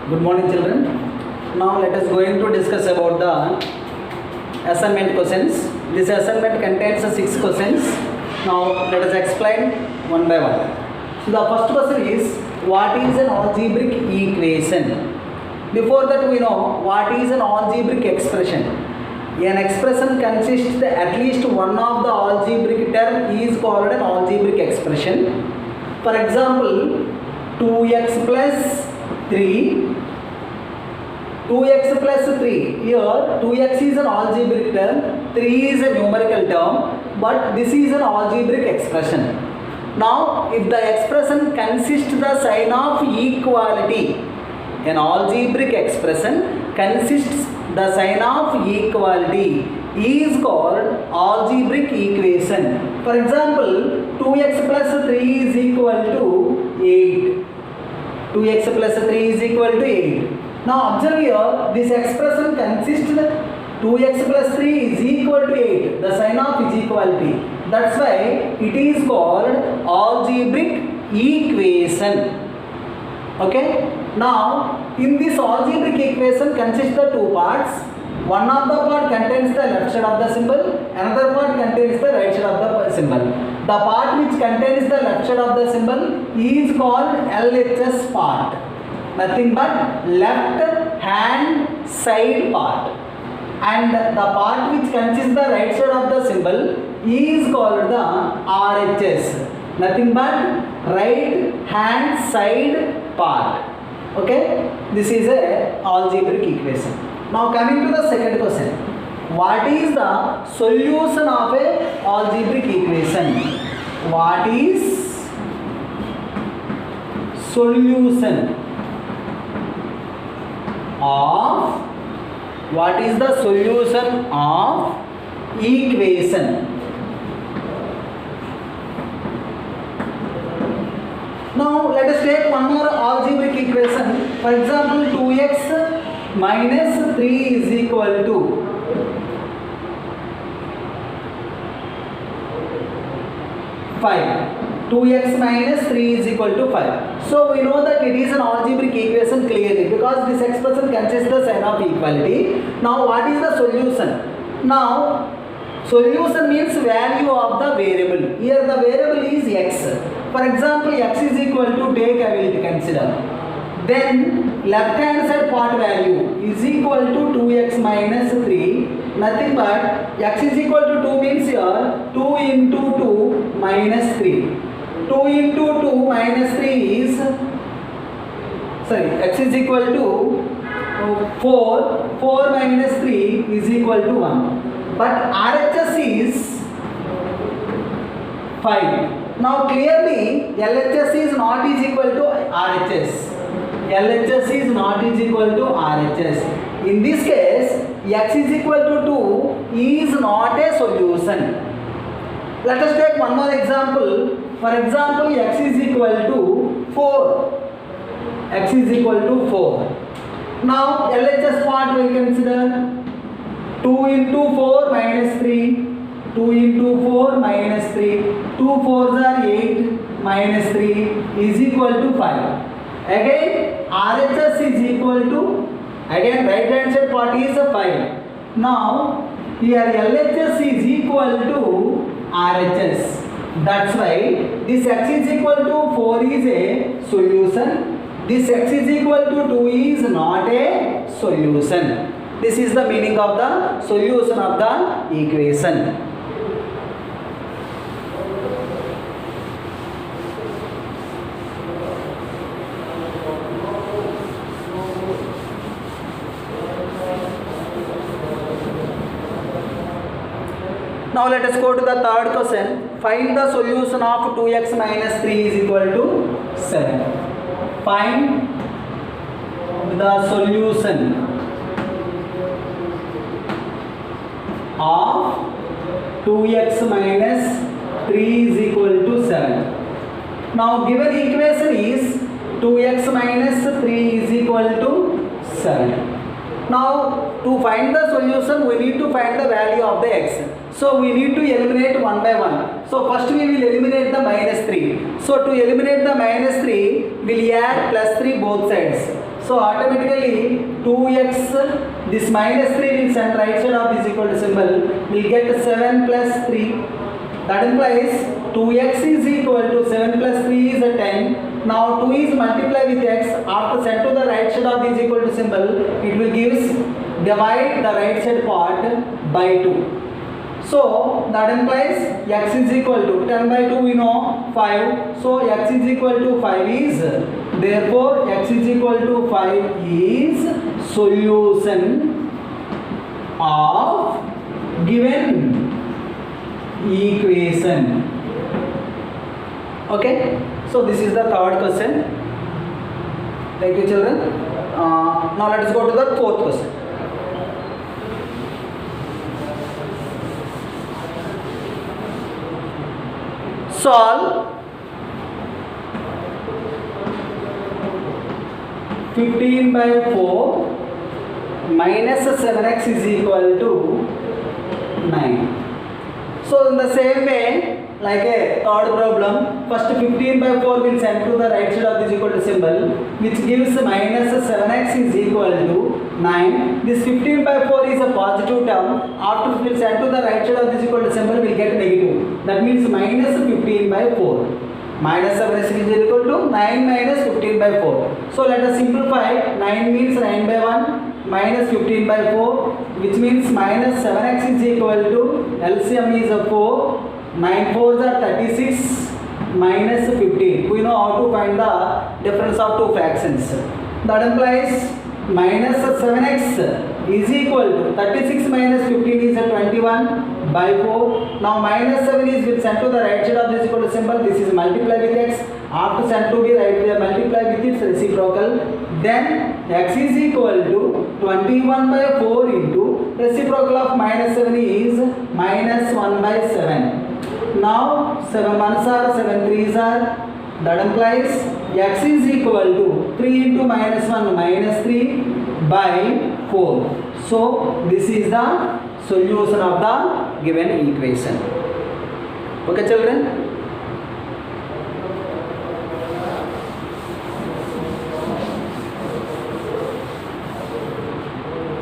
Good morning, children. Now let us going to discuss about the assignment questions. This assignment contains 6 questions. Now let us explain one by one. So the first question is, what is an algebraic equation? Before that, we know what is an algebraic expression. An expression consists at least one of the algebraic term is called an algebraic expression. For example, 2x plus 3. 2x plus 3. Here 2x is an algebraic term, 3 is a numerical term, but this is an algebraic expression. Now if the expression consists the sign of equality, an algebraic expression consists the sign of equality is called algebraic equation. For example, 2x plus 3 is equal to 8. 2x plus 3 is equal to 8. Now observe here, this expression consists 2x plus 3 is equal to 8. The sign of is equality. That's why it is called algebraic equation. Okay. Now in this algebraic equation consists the two parts. One of the part contains the left side of the symbol, another part contains the right side of the symbol. The part which contains the left side of the symbol is called LHS part. Nothing but left hand side part. And the part which consists the right side of the symbol is called the RHS. Nothing but right hand side part. Okay, this is a algebraic equation. Now coming to the second question, what is the solution of a algebraic equation? What is solution of, what is the solution of equation? Now let us take one more algebraic equation. For example, 2x minus 3 is equal to 5. 2x minus 3 is equal to 5. So we know that it is an algebraic equation clearly because this expression consists the sign of equality. Now what is the solution? Now solution means value of the variable. Here the variable is x. For example, x is equal to, take I will consider. Then left hand side part value is equal to 2x minus 3. Nothing but x is equal to 2 means here 2 into 2 minus 3. 2 into 2 minus 3 is, sorry, x is equal to 4. 4 minus 3 is equal to 1. But RHS is 5. Now clearly LHS is not is equal to RHS. LHS is not is equal to RHS. In this case, x is equal to 2 is not a solution. Let us take one more example. For example, x is equal to 4. X is equal to 4. Now LHS part we consider 2 into 4 minus 3. 2 into 4 minus 3. 2 4s are 8 minus 3 is equal to 5. Again RHS is equal to, again right hand side part is 5. Now here LHS is equal to RHS. That's why this x is equal to 4 is a solution. This x is equal to 2 is not a solution. This is the meaning of the solution of the equation. Now let us go to the third question. Find the solution of 2x minus 3 is equal to 7. Find the solution of 2x minus 3 is equal to 7. Now given equation is 2x minus 3 is equal to 7. Now to find the solution we need to find the value of the x. So we need to eliminate one by one. So first we will eliminate the minus 3. So to eliminate the minus 3, we'll add plus 3 both sides. So automatically 2x, this minus 3 will send right side of this equal to symbol. We'll get 7 plus 3. That implies 2x is equal to 7 plus 3 is a 10. Now 2 is multiplied with x. After send to the right side of this equal to symbol, it will gives divide the right side part by 2. So that implies x is equal to 10 by 2 we know 5. So x is equal to 5 is, therefore x is equal to 5 is solution of given equation. Okay, so this is the third question. Thank you children. Now let us go to the fourth question. Solve 15 by 4 minus 7x is equal to 9. So in the same way, like a third problem, first 15 by 4 will send to the right side of this equal to symbol, which gives minus 7x is equal to 9. This 15 by 4 is a positive term. After we will send to the right side of this equal to symbol, we will get negative. That means minus 15 by 4. Minus 7x is equal to 9 minus 15 by 4. So let us simplify. 9 means 9 by 1 minus 15 by 4, which means minus 7x is equal to LCM is a 4. 9 4s are 36 minus 15. We know how to find the difference of two fractions. That implies minus 7x is equal to 36 minus 15 is a 21 by 4. Now minus 7 is will send to the right side of this equal to symbol. This is multiply with x. After send to be right, we multiply with its reciprocal. Then x is equal to 21 by 4 into reciprocal of minus 7 is minus 1 by 7. Now 7 1s are 7 3s are. That implies x is equal to 3 into minus 1 minus 3 by 4. So this is the solution of the given equation. Okay children?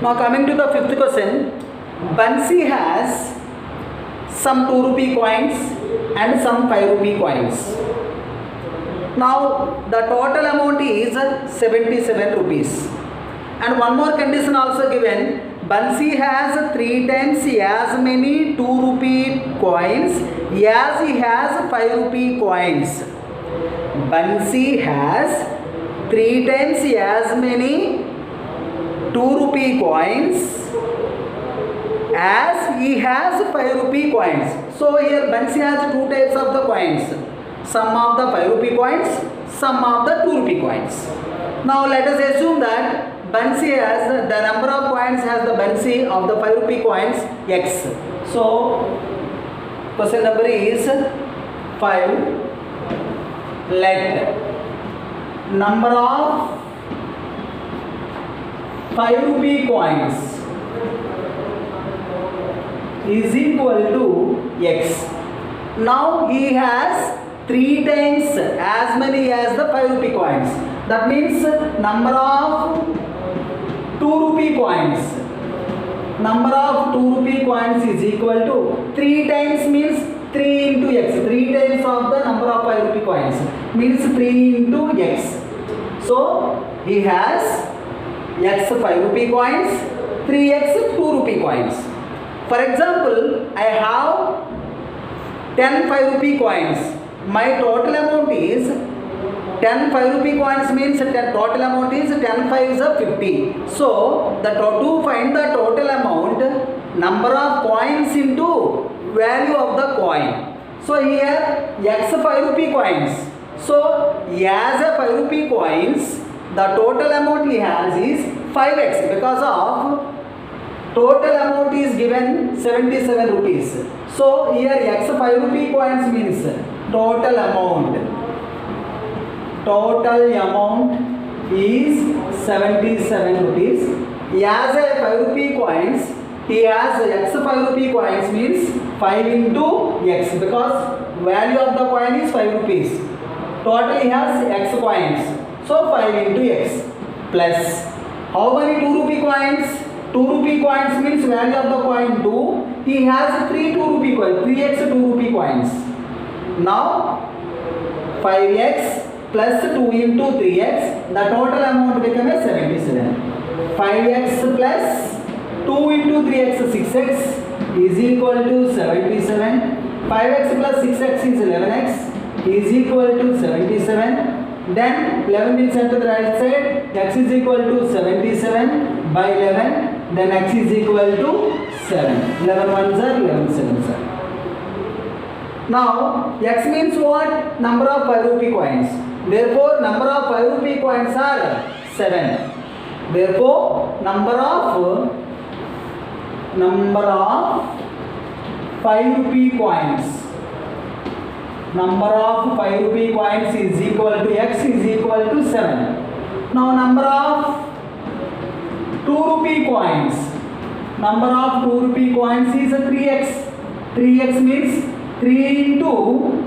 Now coming to the fifth question, Bansi has some 2 rupee coins and some 5 rupee coins. Now the total amount is 77 rupees. And one more condition also given, Bansi has 3 times as many 2 rupee coins as he has 5 rupee coins. Bansi has 3 times as many 2 rupee coins as he has 5 rupee coins. So here Bansi has 2 types of the coins. Some of the 5 rupee coins, some of the 2 rupee coins. Now let us assume that Bansi has the number of coins has the Bansi of the 5 rupee coins x. So question number is 5. Let number of 5 rupee coins is equal to x. Now he has 3 times as many as the 5 rupee coins. That means number of 2 rupee coins. Number of 2 rupee coins is equal to 3 times means 3 into x. 3 times of the number of 5 rupee coins means 3 into x. So he has x 5 rupee coins, 3x 2 rupee coins. For example, I have 10 5 rupee coins. My total amount is 10 5 rupee coins means total amount is 10 5s are 50. So to find the total amount, number of coins into value of the coin. So here x 5 rupee coins. So as a 5 rupee coins, the total amount he has is 5x because of total amount is given 77 rupees. So here x 5 rupee coins means total amount. Total amount is 77 rupees. As a 5 rupee coins, he has x 5 rupee coins means 5 into x, because value of the coin is 5 rupees. Total he has x coins. So 5 into x plus how many 2 rupee coins? 2 rupee coins means value of the coin 2. He has 3 2 rupee coins, 3x 2 rupee coins. Now 5x plus 2 into 3x, the total amount becomes 77. 5x plus 2 into 3x 6x is equal to 77. 5x plus 6x is 11x is equal to 77. Then 11 will send to the right side, x is equal to 77 by 11, then x is equal to 7. 11 ones are 11 sevens are. Now x means what? Number of 5 rupee coins. Therefore number of 5 rupee coins are 7. Therefore number of 5 rupee coins. Number of 5 rupee coins is equal to x is equal to 7. Now number of 2 rupee coins. Number of 2 rupee coins is 3x. 3x means 3 into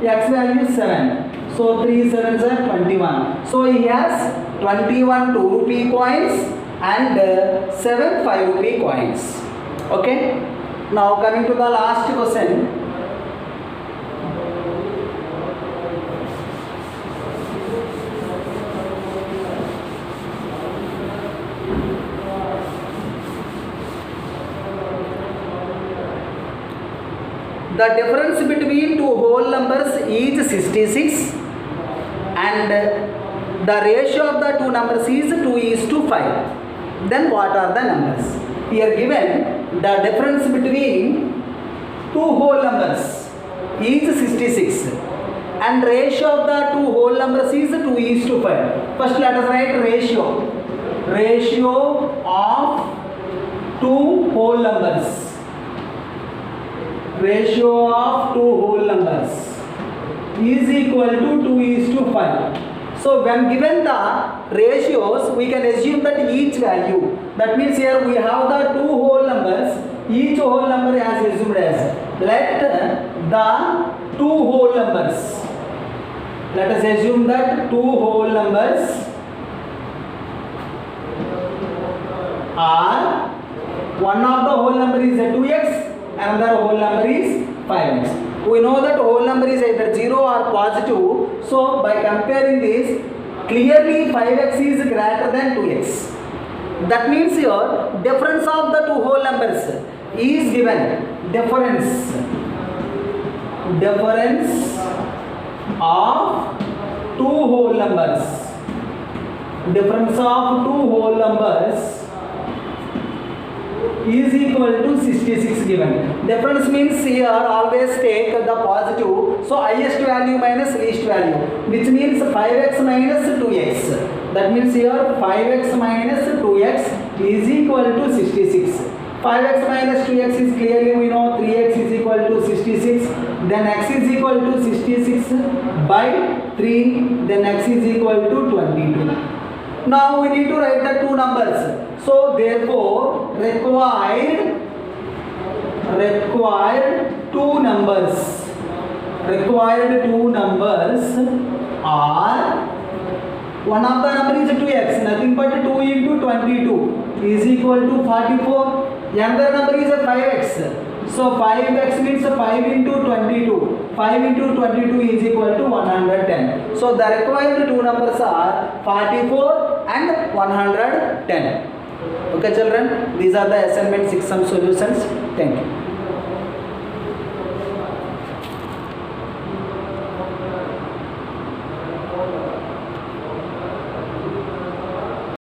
x value is 7. So 3 sevens are 21. So he has 21 2 rupee coins and 7 5 rupee coins. Okay. Now coming to the last question. The difference between two whole numbers is 66 and the ratio of the two numbers is 2:5. Then what are the numbers? Here given the difference between two whole numbers is 66 and ratio of the two whole numbers is 2:5. First let us write ratio. Ratio of two whole numbers. Ratio of two whole numbers is equal to 2:5. So when given the ratios, we can assume that each value, that means here we have the two whole numbers, each whole number has assumed as, let the two whole numbers, let us assume that two whole numbers are, one of the whole number is a 2x, another whole number is 5x. We know that whole number is either 0 or positive. So by comparing this, clearly 5x is greater than 2x. That means here difference of the two whole numbers is given. Difference of two whole numbers. Difference of two whole numbers is equal to 66 given. Difference means here always take the positive, so highest value minus least value, which means 5x minus 2x. That means here 5x minus 2x is equal to 66. 5x minus 2x is clearly we know 3x is equal to 66. Then x is equal to 66 by 3. Then x is equal to 22. Now we need to write the two numbers. So therefore required two numbers. Required two numbers are, one of the number is 2x, nothing but 2 into 22 is equal to 44. Another number is 5x. So 5x means 5 into 22. 5 into 22 is equal to 110. So the required two numbers are 44 and 110. Okay children, these are the assignment 6 sum solutions. Thank you.